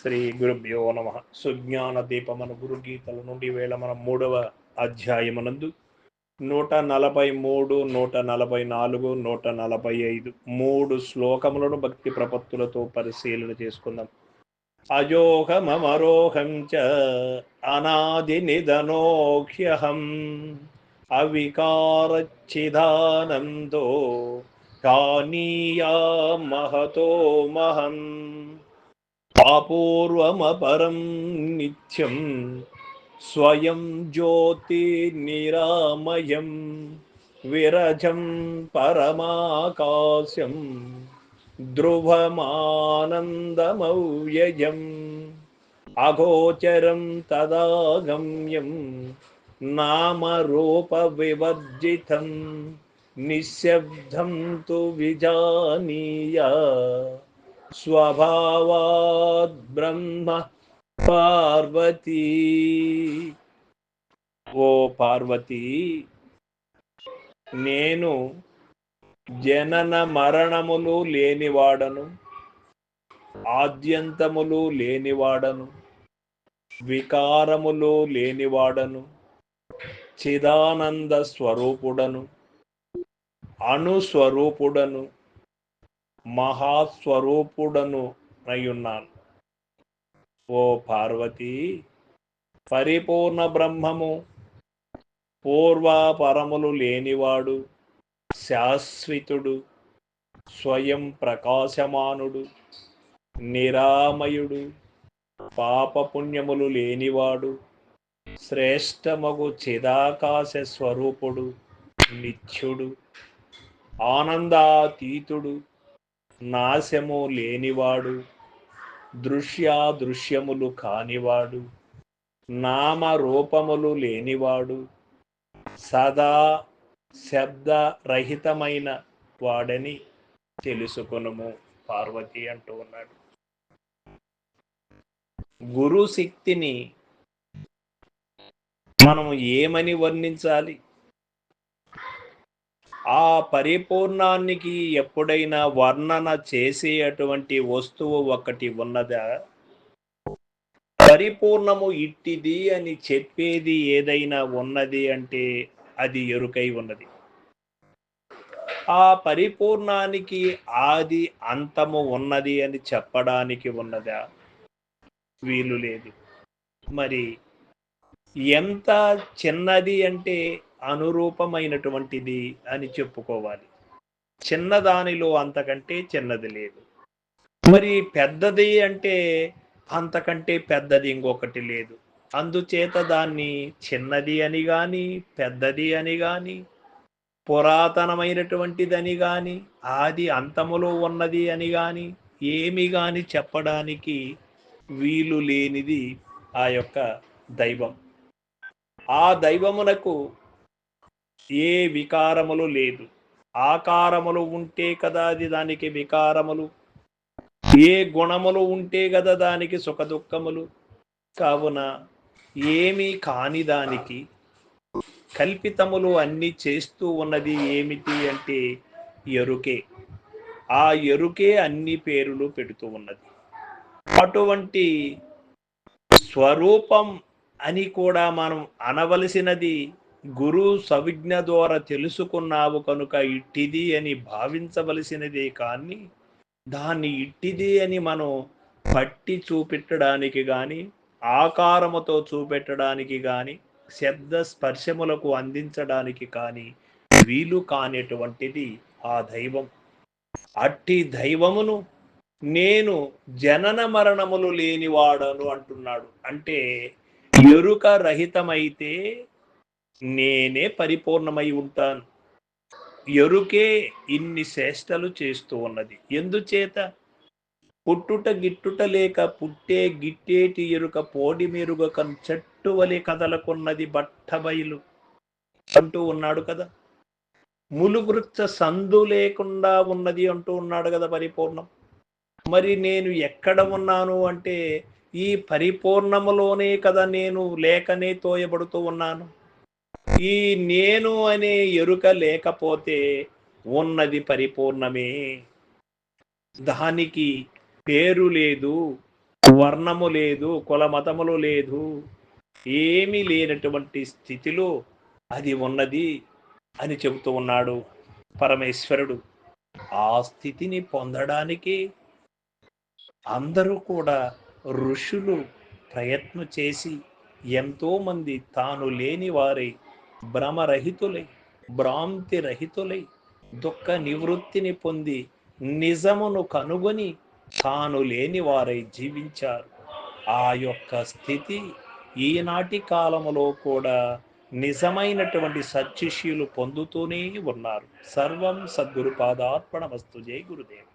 శ్రీ గురుభ్యో నమ. సుజ్ఞాన దీపమన గురు గీతల నుండి వేళ మనం 3వ అధ్యాయమునందు 143, 144, 145 3 శ్లోకములను భక్తి ప్రపత్తులతో పరిశీలన చేసుకుందాం. అజోహమరోహం చ అనాది నిధనోహ్యహం అవికారచ్చిదానందో కానీయా మహతో మహం అపూర్వమపరం నిత్యం స్వయం జ్యోతిర్నిరామయం విరజం పరమాకాశం ధ్రువమానందమవ్యయం అగోచరం తదాగమ్యం నామరూపవివర్జితం నిశ్శబ్దం తు విజానీయ స్వభావాద్ బ్రహ్మ పార్వతీ. ఓ పార్వతీ, నేను జనన మరణములు లేనివాడను, ఆద్యంతములు లేనివాడను, వికారములు లేనివాడను, చిదానంద స్వరూపుడను, అణుస్వరూపుడను, మహాస్వరూపుడను అయ్యున్నాను. ఓ పార్వతీ, పరిపూర్ణ బ్రహ్మము, పూర్వాపరములు లేనివాడు, శాశ్వతుడు, స్వయం ప్రకాశమానుడు, నిరామయుడు, పాపపుణ్యములు లేనివాడు, శ్రేష్టమగు చిదాకాశ స్వరూపుడు, నిత్యుడు, ఆనందాతీతుడు, నాశము లేనివాడు, దృశ్యాదృశ్యములు కానివాడు, నామరూపములు లేనివాడు, సదా శబ్దరహితమైన వాడని తెలుసుకొనుము పార్వతి అంటూ ఉన్నాడు. గురు శక్తిని మనం ఏమని వర్ణించాలి? ఆ పరిపూర్ణానికి ఎప్పుడైనా వర్ణన చేసేటువంటి వస్తువు ఒకటి ఉన్నదా? పరిపూర్ణము ఇట్టిది అని చెప్పేది ఏదైనా ఉన్నది అంటే అది ఎరుకై ఉన్నది. ఆ పరిపూర్ణానికి ఆది అంతము ఉన్నది అని చెప్పడానికి ఉన్నదా? వీలు లేదు. మరి ఎంత చిన్నది అంటే అనురూపమైనటువంటిది అని చెప్పుకోవాలి. చిన్నదానిలో అంతకంటే చిన్నది లేదు. మరి పెద్దది అంటే అంతకంటే పెద్దది ఇంకొకటి లేదు. అందుచేత దాన్ని చిన్నది అని గాని, పెద్దది అని గాని, పురాతనమైనటువంటిదని గాని, ఆది అంతములో ఉన్నది అని గాని, ఏమి గాని చెప్పడానికి వీలు లేనిది ఆ యొక్క దైవం. ఆ దైవమునకు ఏ వికారములు లేదు. ఆకారములు ఉంటే కదా అది దానికి వికారములు, ఏ గుణములు ఉంటే కదా దానికి సుఖదుఖములు. కావున ఏమీ కాని దానికి కల్పితములు అన్ని చేస్తూ ఉన్నది ఏమిటి అంటే ఎరుకే. ఆ ఎరుకే అన్ని పేరులు పెడుతూ ఉన్నది. అటువంటి స్వరూపం అని కూడా మనం అనవలసినది గురు సవిజ్ఞ ద్వారా తెలుసుకున్నావు కనుక ఇట్టిది అని భావించవలసినదే కానీ దాన్ని ఇట్టిది అని మనం పట్టి చూపెట్టడానికి కానీ, ఆకారముతో చూపెట్టడానికి కానీ, శబ్ద స్పర్శములకు అందించడానికి కానీ వీలు కానిటువంటిది ఆ దైవం. అట్టి దైవమును నేను జనన మరణములు లేనివాడను అంటున్నాడు. అంటే ఎరుక రహితమైతే నేనే పరిపూర్ణమై ఉంటాను. ఎరుకే ఇన్ని చేష్టలు చేస్తూ ఉన్నది. ఎందుచేత? పుట్టుట గిట్టుట లేక పుట్టే గిట్టేటి ఎరుక పోడి మెరుగ చెట్టు వలె కదలకున్నది బట్టబయలు అంటూ ఉన్నాడు కదా. ములువృక్ష సందు లేకుండా ఉన్నది అంటూ ఉన్నాడు కదా పరిపూర్ణం. మరి నేను ఎక్కడ ఉన్నాను అంటే ఈ పరిపూర్ణములోనే కదా నేను లేకనే తోయబడుతూ ఉన్నాను. ఈ నేను అనే ఎరుక లేకపోతే ఉన్నది పరిపూర్ణమే. దానికి పేరు లేదు, వర్ణము లేదు, కుల మతములు లేదు, ఏమీ లేనటువంటి స్థితిలో అది ఉన్నది అని చెబుతూ ఉన్నాడు పరమేశ్వరుడు. ఆ స్థితిని పొందడానికి అందరూ కూడా ఋషులు ప్రయత్నం చేసి ఎంతోమంది తాను లేని వారై భ్రమరహితులై భ్రాంతి రహితులై దుఃఖ నివృత్తిని పొంది నిజమును కనుగొని తాను లేని వారై జీవించారు. ఆ యొక్క స్థితి ఈనాటి కాలములో కూడా నిజమైనటువంటి సత్శిష్యులు పొందుతూనే ఉన్నారు. సర్వం సద్గురు పాదార్పణమస్తు. జై గురుదేవ్.